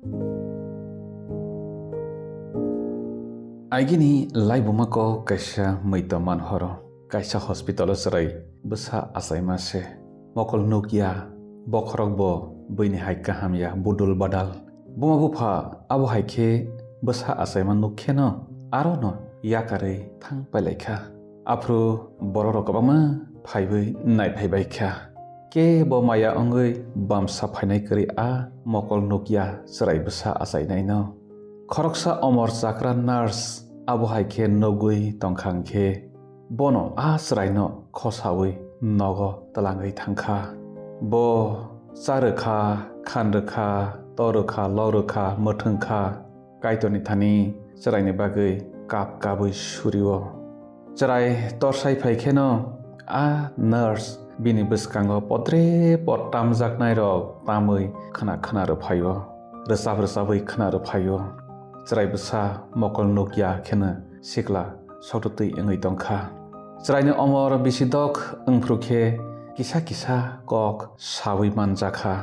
Aigini laibumako kaisa meita manhoro kaisa hospital serai besa asaima se mokol nukia bokrok bo bini haika hamya budul badal buma bufa abo haike besa asaima nukhe no aro no yakare thang palaikha afro bororo kabama phaibai nai phaibai kha ke bo maya ongoi bam saphainai kari a mokol nukia serai besa asainai no khoroksa omor chakra nurse abo haike nogui tongkhangkhe bono asraino khosawi nogo talangai thangkha bo charokha khanrokha torokha lorokha mothongkha kaitoni thani charaini bagui kapui suriwo charai torsai phaikeno a nurse bini bwskango podre pottam jaknai rok tamui khana ro phaio resabwi khana ro phaio charai bwsa mokol nukia khena sikla sototui engui tongkha charaini omor bisidok ungprukhe kisa kok sawi manjakha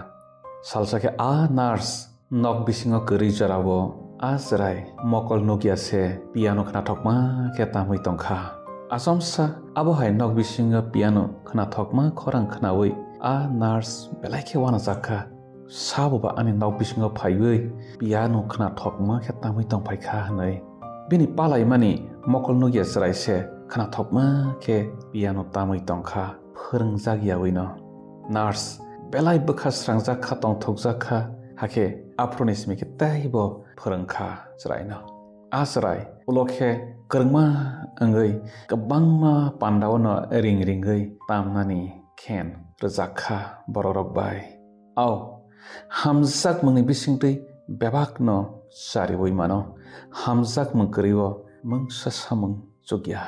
salsakhe a nurse nok bisingo kari jarabo a charai mokol nukia se piano khana thokma khe tamui tongkha asomsa abo hai nok bisingo piano khana thokma khorang khanawi a nurse belaikhe wana jakha sabuba ani nok bisingo phaiwi piano khana thokma khe tamui tongphaikha hanai bini palai mani mokol nugia charai se khana thokma khe piano tamui tongkha phorungjagyawi no nurse belai bukha srangjakha tongthokjakha hake aproni smike taibo phorungkha charai no a charai ulokhe krungma angoi kabangma pandawono ringringoi tamnani khen rjakha bororok bai au hamjak mungni bisingtui bebak no sariwoi mano hamjak mung kariwo mung sasamung chugya